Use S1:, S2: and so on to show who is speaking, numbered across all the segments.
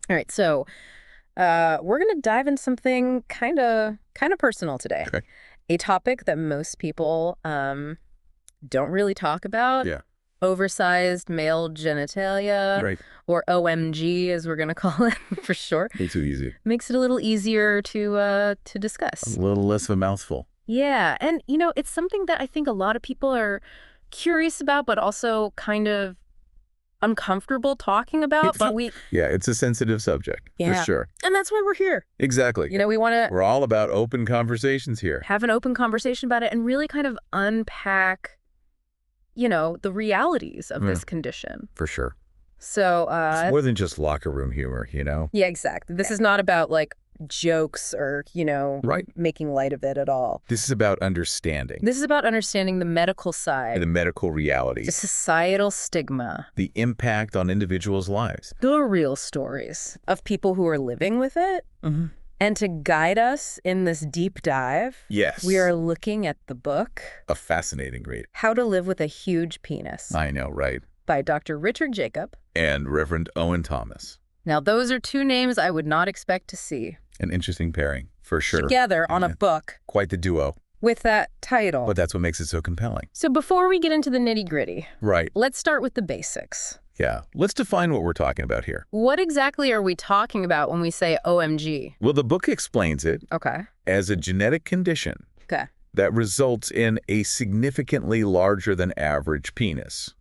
S1: All right, so we're going to dive into something kind of personal today.
S2: Okay.
S1: A topic that most people don't really talk about.
S2: Yeah.
S1: Oversized male genitalia,
S2: Right.
S1: or OMG, as we're going to call it for short.
S2: Way too easy.
S1: Makes it a little easier to discuss.
S2: A little less of a mouthful.
S1: Yeah, and it's something that I think a lot of people are curious about, but also kind of uncomfortable talking about. But
S2: Yeah, it's a sensitive subject, for sure.
S1: And that's why we're here.
S2: Exactly.
S1: We want to
S2: We're all about open conversations here.
S1: have an open conversation about it and really kind of unpack, the realities of this condition.
S2: For sure.
S1: So,
S2: It's more than just locker room humor,
S1: Yeah, exactly. This is not about like jokes or,
S2: Right.
S1: making light of it at all.
S2: This is about understanding.
S1: This is about understanding the medical
S2: And
S1: side,
S2: the medical reality.
S1: the societal stigma,
S2: The impact on individuals' lives.
S1: the real stories of people who are living with it. And to guide us in this deep dive,
S2: Yes.
S1: we are looking at the book,
S2: A fascinating read.
S1: How to Live with a Huge Penis,
S2: I know, right?
S1: by Dr. Richard Jacob.
S2: And Reverend Owen Thomas.
S1: Now, those are two names I would not expect to see
S2: An interesting pairing, for sure.
S1: together on a book
S2: Quite the duo.
S1: with that title.
S2: But that's what makes it so compelling.
S1: So before we get into the nitty-gritty,
S2: Right.
S1: let's start with the basics.
S2: Yeah. Let's define what we're talking about here.
S1: What exactly are we talking about when we say OMG?
S2: Well, the book explains it
S1: Okay.
S2: as a genetic condition
S1: Okay.
S2: that results in a significantly larger than average penis.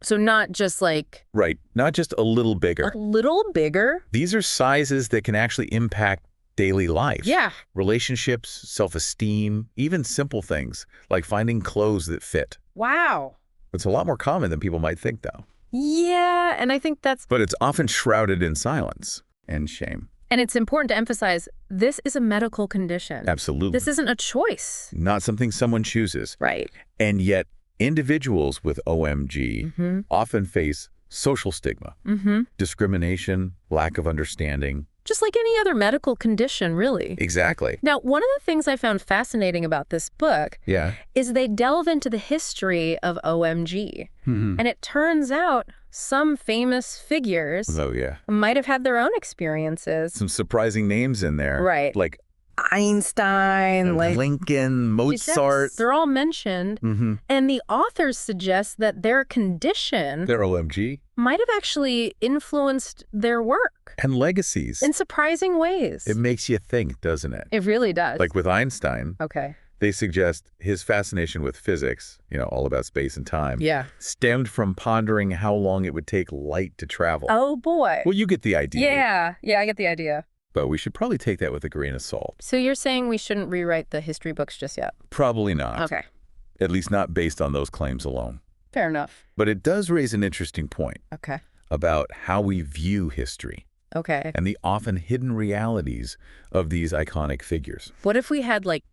S1: So not just like
S2: Right. Not just a little bigger.
S1: a little bigger?
S2: These are sizes that can actually impact daily life.
S1: Yeah.
S2: Relationships, self-esteem, even simple things like finding clothes that fit.
S1: Wow.
S2: It's a lot more common than people might think, though.
S1: Yeah, and I think
S2: But it's often shrouded in silence and shame.
S1: and it's important to emphasize, this is a medical condition.
S2: Absolutely.
S1: This isn't a choice.
S2: Not something someone chooses.
S1: Right.
S2: And yet, individuals with OMG often face social stigma, discrimination, lack of understanding.
S1: Just like any other medical condition, really.
S2: Exactly.
S1: Now, one of the things I found fascinating about this book
S2: Yeah.
S1: is they delve into the history of OMG. And it turns out some famous figures
S2: Oh, yeah.
S1: might have had their own experiences.
S2: Some surprising names in there.
S1: Right.
S2: Like
S1: Einstein, like
S2: Lincoln, Mozart.
S1: they're all mentioned. And the authors suggest that their condition
S2: Their OMG.
S1: might have actually influenced their work
S2: And legacies.
S1: in surprising ways.
S2: It makes you think, doesn't it?
S1: It really does.
S2: Like with Einstein,
S1: Okay.
S2: they suggest his fascination with physics, all about space and time,
S1: Yeah.
S2: stemmed from pondering how long it would take light to travel.
S1: Oh, boy.
S2: Well, you get the idea.
S1: Yeah. Yeah, I get the idea.
S2: But we should probably take that with a grain of salt.
S1: So you're saying we shouldn't rewrite the history books just yet?
S2: Probably not.
S1: Okay.
S2: At least not based on those claims alone.
S1: Fair enough.
S2: But it does raise an interesting point
S1: Okay.
S2: about how we view history
S1: Okay.
S2: and the often hidden realities of these iconic figures.
S1: What if we had, like,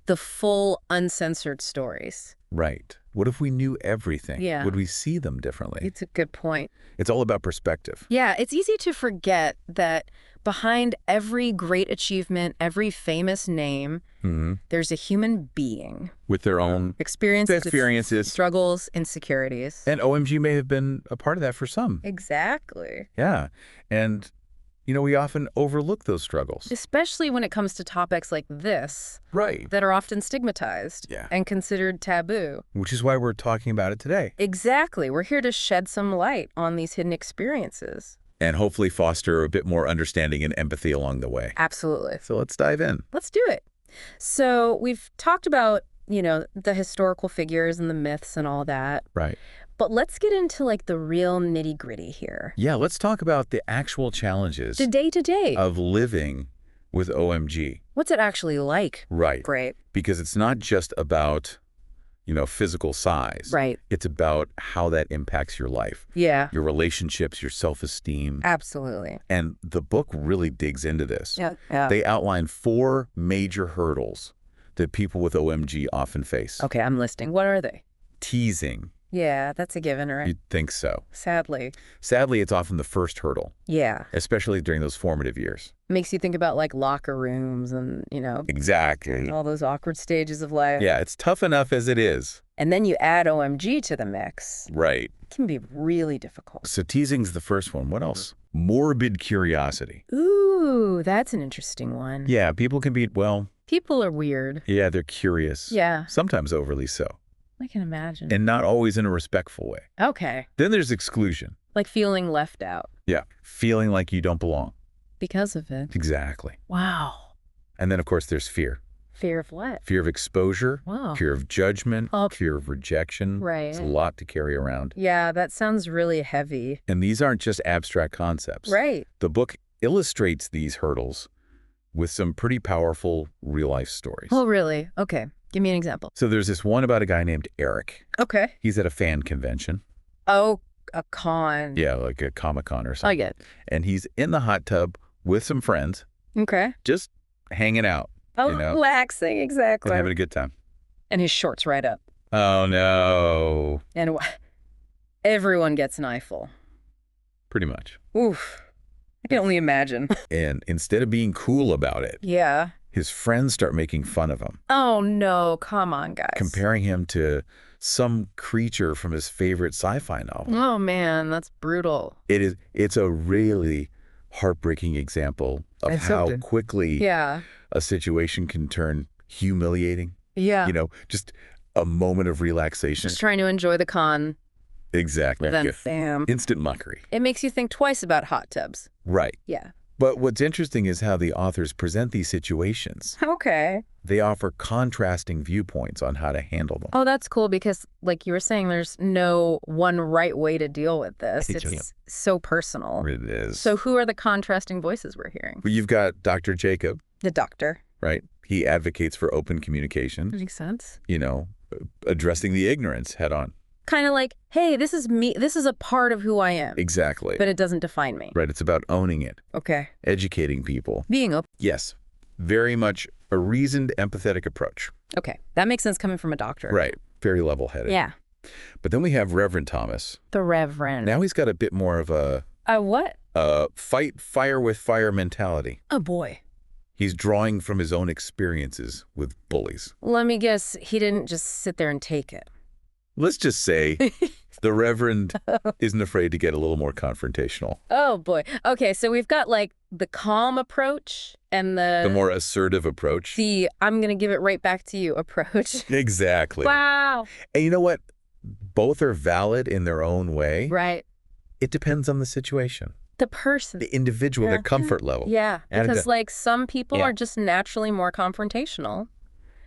S1: the full uncensored stories?
S2: Right. What if we knew everything?
S1: Yeah.
S2: Would we see them differently?
S1: It's a good point.
S2: It's all about perspective.
S1: Yeah, it's easy to forget that behind every great achievement, every famous name, there's a human being.
S2: With their own
S1: Experiences, struggles, insecurities.
S2: And OMG may have been a part of that for some.
S1: Exactly.
S2: Yeah. And, we often overlook those struggles.
S1: Especially when it comes to topics like this
S2: Right.
S1: that are often stigmatized and considered taboo.
S2: Which is why we're talking about it today.
S1: Exactly. We're here to shed some light on these hidden experiences.
S2: And hopefully foster a bit more understanding and empathy along the way.
S1: Absolutely.
S2: So let's dive in.
S1: Let's do it. So we've talked about, the historical figures and the myths and all that.
S2: Right.
S1: But let's get into like the real nitty gritty here.
S2: Yeah, let's talk about the actual challenges
S1: The day to day.
S2: of living with OMG.
S1: What's it actually like?
S2: Right.
S1: Great.
S2: Because it's not just about, physical size.
S1: Right.
S2: It's about how that impacts your life,
S1: Yeah.
S2: your relationships, your self-esteem.
S1: Absolutely.
S2: And the book really digs into this.
S1: Yeah.
S2: They outline 4 major hurdles that people with OMG often face.
S1: Okay, I'm listening. What are they?
S2: Teasing.
S1: Yeah, that's a given, right?
S2: You'd think so.
S1: Sadly.
S2: Sadly, it's often the first hurdle,
S1: Yeah.
S2: especially during those formative years.
S1: Makes you think about like locker rooms and,
S2: Exactly.
S1: all those awkward stages of life.
S2: Yeah, it's tough enough as it is.
S1: and then you add OMG to the mix.
S2: Right.
S1: It can be really difficult.
S2: So teasing's the first one. What else? Morbid curiosity.
S1: Ooh, that's an interesting one.
S2: Yeah, people can be, well,
S1: People are weird.
S2: yeah, they're curious.
S1: Yeah,
S2: Sometimes overly so.
S1: I can imagine.
S2: And not always in a respectful way.
S1: Okay.
S2: Then there's exclusion.
S1: Like feeling left out
S2: Yeah. Feeling like you don't belong.
S1: because of it.
S2: Exactly.
S1: Wow.
S2: And then, of course, there's fear.
S1: Fear of what?
S2: Fear of exposure,
S1: Wow.
S2: fear of judgment,
S1: Oh.
S2: fear of rejection.
S1: Right.
S2: It's a lot to carry around.
S1: Yeah, that sounds really heavy.
S2: And these aren't just abstract concepts.
S1: Right.
S2: The book illustrates these hurdles with some pretty powerful real-life stories.
S1: Oh, really? Okay. Give me an example.
S2: So there's this one about a guy named Eric.
S1: Okay.
S2: He's at a fan convention.
S1: Oh, a con.
S2: Yeah, like a Comic-Con or
S1: I
S2: something.
S1: get it.
S2: And he's in the hot tub with some friends,
S1: Okay.
S2: just hanging out,
S1: Oh,
S2: you know,
S1: relaxing, exactly.
S2: and having a good time.
S1: And his shorts right up.
S2: Oh, no.
S1: And everyone gets an eyeful.
S2: Pretty much.
S1: Oof. I can only imagine.
S2: And instead of being cool about it,
S1: Yeah.
S2: his friends start making fun of him,
S1: Oh, no. Come on, guys.
S2: comparing him to some creature from his favorite sci-fi novel.
S1: Oh, man. That's brutal.
S2: It's a really heartbreaking example of
S1: It's
S2: how
S1: something.
S2: quickly
S1: Yeah.
S2: a situation can turn humiliating.
S1: Yeah.
S2: You know, just a moment of relaxation.
S1: Just trying to enjoy the con.
S2: Exactly.
S1: Then,
S2: Yeah.
S1: bam.
S2: Instant mockery.
S1: It makes you think twice about hot tubs.
S2: Right.
S1: Yeah.
S2: But what's interesting is how the authors present these situations.
S1: Okay.
S2: They offer contrasting viewpoints on how to handle them.
S1: Oh, that's cool because, like you were saying, there's no one right way to deal with this. It's so personal.
S2: It is.
S1: So who are the contrasting voices we're hearing?
S2: Well, you've got Dr. Jacob,
S1: The doctor.
S2: right? He advocates for open communication,
S1: Makes sense.
S2: you know, addressing the ignorance head on.
S1: Kind of like, hey, this is me. This is a part of who I am.
S2: Exactly.
S1: But it doesn't define me.
S2: Right. It's about owning it,
S1: Okay.
S2: educating people.
S1: Being open.
S2: Yes. Very much a reasoned, empathetic approach.
S1: Okay. That makes sense coming from a doctor.
S2: Right. Very level-headed.
S1: Yeah.
S2: But then we have Reverend Thomas.
S1: The Reverend.
S2: Now he's got a bit more of a
S1: What?
S2: fight fire with fire mentality.
S1: Oh, boy.
S2: He's drawing from his own experiences with bullies.
S1: Let me guess. He didn't just sit there and take it.
S2: Let's just say the Reverend isn't afraid to get a little more confrontational.
S1: Oh, boy. Okay. So we've got like the calm approach and
S2: The more assertive approach.
S1: the I'm going to give it right back to you approach.
S2: Exactly.
S1: Wow.
S2: And you know what? Both are valid in their own way.
S1: Right.
S2: It depends on the situation,
S1: The person.
S2: the individual, their comfort level.
S1: Yeah.
S2: And
S1: Because like some people
S2: Yeah.
S1: are just naturally more confrontational.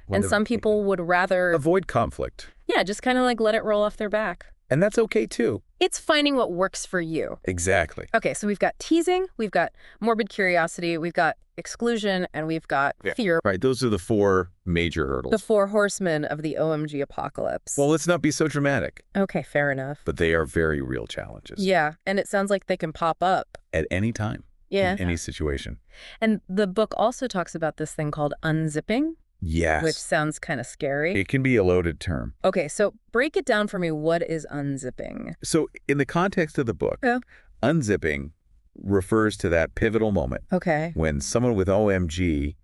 S2: When
S1: And
S2: the-
S1: some people would rather,
S2: avoid conflict.
S1: yeah, just kind of like let it roll off their back.
S2: And that's okay too.
S1: It's finding what works for you.
S2: Exactly.
S1: Okay, so we've got teasing, we've got morbid curiosity, we've got exclusion, and we've got fear.
S2: Right. Those are the four major hurdles.
S1: The four horsemen of the OMG apocalypse.
S2: Well, let's not be so dramatic,
S1: Okay, fair enough.
S2: but they are very real challenges.
S1: Yeah, and it sounds like they can pop up.
S2: At any time.
S1: Yeah.
S2: In any situation.
S1: And the book also talks about this thing called unzipping,
S2: Yes.
S1: which sounds kind of scary.
S2: It can be a loaded term.
S1: Okay, so break it down for me. What is unzipping?
S2: So in the context of the book,
S1: Yeah.
S2: unzipping refers to that pivotal moment
S1: Okay.
S2: when someone with OMG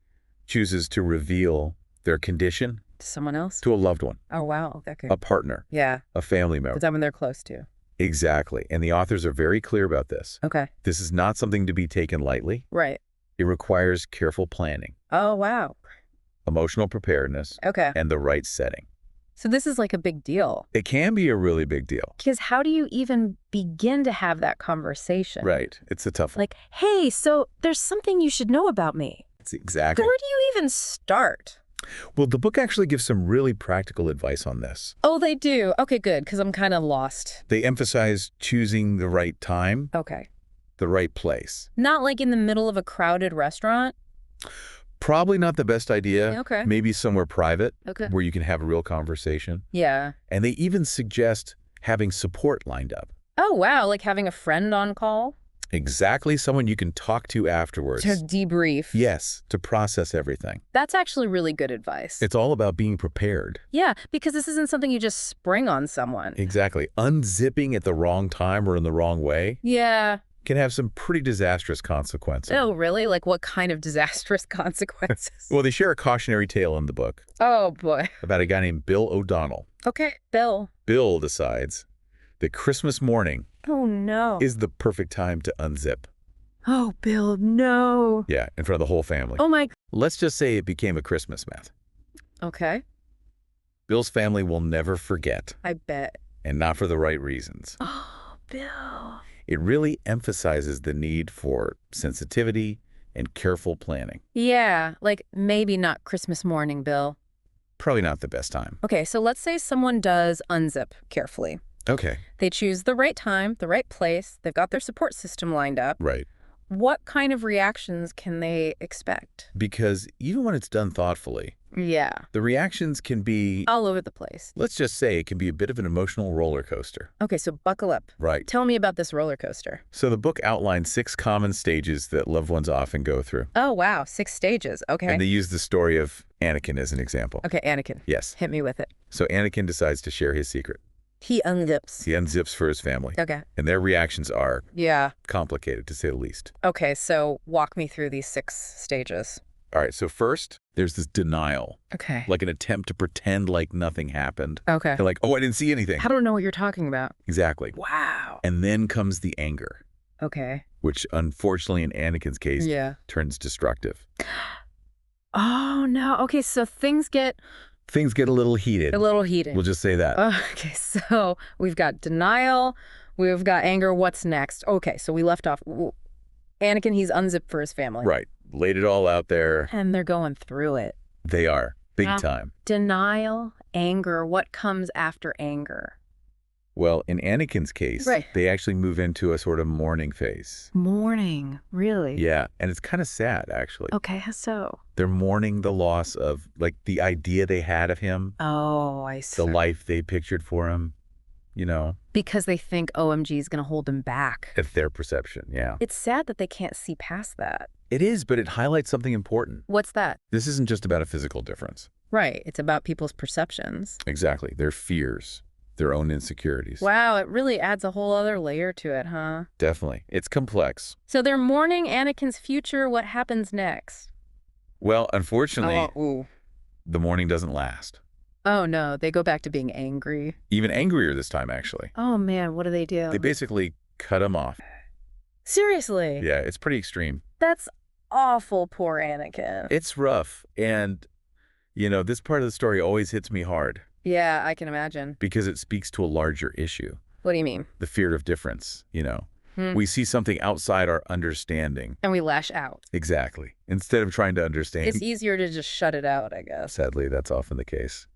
S2: chooses to reveal their condition
S1: Someone else?
S2: to a loved one,
S1: Oh, wow. Okay.
S2: a partner,
S1: Yeah,
S2: a family
S1: the
S2: member.
S1: someone they're close to.
S2: Exactly. And the authors are very clear about this.
S1: Okay.
S2: This is not something to be taken lightly.
S1: Right.
S2: It requires careful planning,
S1: Oh, wow.
S2: emotional preparedness,
S1: Okay.
S2: and the right setting.
S1: So this is like a big deal.
S2: It can be a really big deal.
S1: Because how do you even begin to have that conversation?
S2: Right. It's a tough one.
S1: Like, hey, so there's something you should know about me.
S2: It's exactly.
S1: Where do you even start?
S2: Well, the book actually gives some really practical advice on this.
S1: Oh, they do. Okay, good, because I'm kind of lost.
S2: They emphasize choosing the right time,
S1: Okay.
S2: the right place.
S1: Not like in the middle of a crowded restaurant.
S2: Probably not the best idea.
S1: Okay.
S2: Maybe somewhere private
S1: Okay.
S2: where you can have a real conversation.
S1: Yeah.
S2: And they even suggest having support lined up.
S1: Oh, wow. Like having a friend on call
S2: Exactly someone you can talk to afterwards.
S1: to debrief.
S2: Yes, to process everything.
S1: That's actually really good advice.
S2: It's all about being prepared.
S1: Yeah, because this isn't something you just spring on someone.
S2: Exactly. Unzipping at the wrong time or in the wrong way.
S1: Yeah.
S2: can have some pretty disastrous consequences.
S1: Oh, really? Like what kind of disastrous consequences?
S2: Well, they share a cautionary tale in the book
S1: Oh, boy.
S2: about a guy named Bill O'Donnell.
S1: Okay, Bill.
S2: Bill decides that Christmas morning
S1: Oh, no.
S2: is the perfect time to unzip.
S1: Oh, Bill, no.
S2: Yeah, in front of the whole family.
S1: Oh, my.
S2: Let's just say it became a Christmas myth.
S1: Okay.
S2: Bill's family will never forget,
S1: I bet.
S2: and not for the right reasons.
S1: Oh, Bill.
S2: It really emphasizes the need for sensitivity and careful planning.
S1: Yeah, like maybe not Christmas morning, Bill.
S2: Probably not the best time.
S1: Okay, so let's say someone does unzip carefully.
S2: Okay.
S1: They choose the right time, the right place. They've got their support system lined up.
S2: Right.
S1: What kind of reactions can they expect?
S2: Because even when it's done thoughtfully,
S1: Yeah.
S2: the reactions can be,
S1: All over the place.
S2: let's just say it can be a bit of an emotional roller coaster.
S1: Okay, so buckle up.
S2: Right.
S1: Tell me about this roller coaster.
S2: So the book outlines 6 common stages that loved ones often go through.
S1: Oh, wow. 6 stages. Okay.
S2: And they use the story of Anakin as an example.
S1: Okay, Anakin.
S2: Yes.
S1: Hit me with it.
S2: So Anakin decides to share his secret.
S1: He unzips.
S2: He unzips for his family.
S1: Okay.
S2: And their reactions are
S1: Yeah.
S2: complicated, to say the least.
S1: Okay, so walk me through these 6 stages.
S2: All right, so first, there's this denial,
S1: Okay.
S2: like an attempt to pretend like nothing happened.
S1: Okay.
S2: They're like, oh, I didn't see anything.
S1: I don't know what you're talking about.
S2: Exactly.
S1: Wow.
S2: And then comes the anger,
S1: Okay.
S2: which unfortunately in Anakin's case
S1: Yeah.
S2: turns destructive.
S1: Oh, no. Okay, so things get
S2: Things get a little heated.
S1: a little heated.
S2: We'll just say that.
S1: Okay, so we've got denial, we've got anger. What's next? Okay, so we left off. Anakin, he's unzipped for his family.
S2: Right. Laid it all out there.
S1: And they're going through it.
S2: They are. Big
S1: Yeah.
S2: time.
S1: Denial, anger. What comes after anger?
S2: Well, in Anakin's case,
S1: Right.
S2: they actually move into a sort of mourning phase.
S1: Mourning. Really?
S2: Yeah, and it's kind of sad, actually.
S1: Okay, how so?
S2: They're mourning the loss of, like, the idea they had of him,
S1: Oh, I see.
S2: the life they pictured for him, you know,
S1: Because they think OMG is going to hold him back.
S2: at their perception, yeah.
S1: It's sad that they can't see past that.
S2: It is, but it highlights something important.
S1: What's that?
S2: This isn't just about a physical difference.
S1: Right. It's about people's perceptions.
S2: Exactly. Their fears, their own insecurities.
S1: Wow, it really adds a whole other layer to it, huh?
S2: Definitely. It's complex.
S1: So they're mourning Anakin's future. What happens next?
S2: Well, unfortunately,
S1: ooh.
S2: the mourning doesn't last.
S1: Oh, no. They go back to being angry.
S2: Even angrier this time, actually.
S1: Oh, man. What do they do?
S2: They basically cut him off.
S1: Seriously?
S2: Yeah, it's pretty extreme.
S1: That's awful, poor Anakin.
S2: It's rough. And, you know, this part of the story always hits me hard
S1: Yeah, I can imagine.
S2: because it speaks to a larger issue,
S1: What do you mean?
S2: the fear of difference, you know. We see something outside our understanding.
S1: And we lash out.
S2: Exactly. Instead of trying to understand.
S1: It's easier to just shut it out, I guess.
S2: Sadly, that's often the case.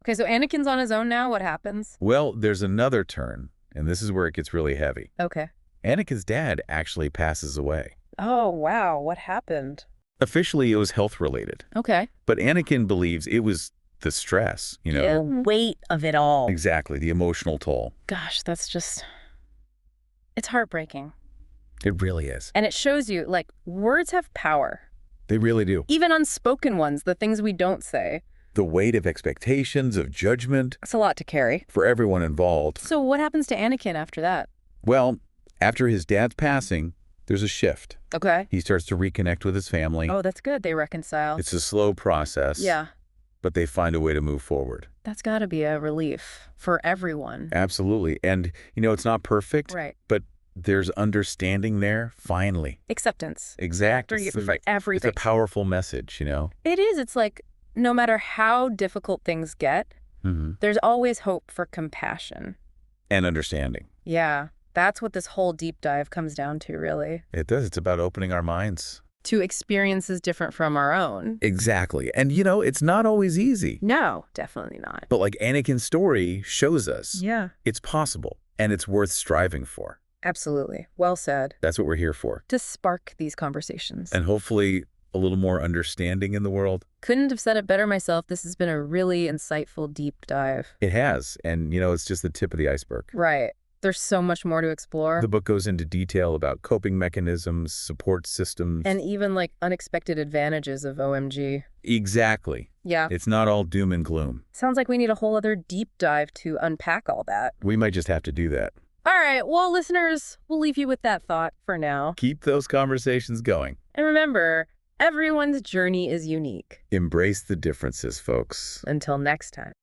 S1: Okay, so Anakin's on his own now. What happens?
S2: Well, there's another turn, and this is where it gets really heavy.
S1: Okay.
S2: Anakin's dad actually passes away.
S1: Oh, wow. What happened?
S2: Officially, it was health-related.
S1: Okay.
S2: But Anakin believes it was the stress, you know.
S1: The weight of it all.
S2: Exactly, the emotional toll.
S1: Gosh, that's just... It's heartbreaking.
S2: It really is.
S1: And it shows you, like, words have power.
S2: They really do.
S1: Even unspoken ones, the things we don't say.
S2: The weight of expectations, of judgment,
S1: It's a lot to carry.
S2: for everyone involved.
S1: So what happens to Anakin after that?
S2: Well, after his dad's passing, there's a shift.
S1: Okay.
S2: He starts to reconnect with his family.
S1: Oh, that's good. They reconcile.
S2: It's a slow process.
S1: Yeah.
S2: But they find a way to move forward.
S1: That's got to be a relief for everyone.
S2: Absolutely. And, you know, it's not perfect.
S1: Right.
S2: But there's understanding there, finally.
S1: Acceptance.
S2: Exactly.
S1: For everything.
S2: It's a powerful message, you know?
S1: It is. It's like, no matter how difficult things get, there's always hope for compassion.
S2: And understanding.
S1: Yeah. That's what this whole deep dive comes down to, really.
S2: It does. It's about opening our minds.
S1: To experiences different from our own.
S2: Exactly. And, you know, it's not always easy.
S1: No, definitely not.
S2: But like Anakin's story shows us,
S1: Yeah.
S2: it's possible and it's worth striving for.
S1: Absolutely. Well said.
S2: That's what we're here for.
S1: To spark these conversations.
S2: And hopefully a little more understanding in the world.
S1: Couldn't have said it better myself. This has been a really insightful deep dive.
S2: It has. And, you know, it's just the tip of the iceberg.
S1: Right. There's so much more to explore.
S2: The book goes into detail about coping mechanisms, support systems.
S1: And even like unexpected advantages of OMG.
S2: Exactly.
S1: Yeah.
S2: It's not all doom and gloom.
S1: Sounds like we need a whole other deep dive to unpack all that.
S2: We might just have to do that.
S1: All right, well, listeners, we'll leave you with that thought for now.
S2: Keep those conversations going.
S1: And remember, everyone's journey is unique.
S2: Embrace the differences, folks.
S1: Until next time.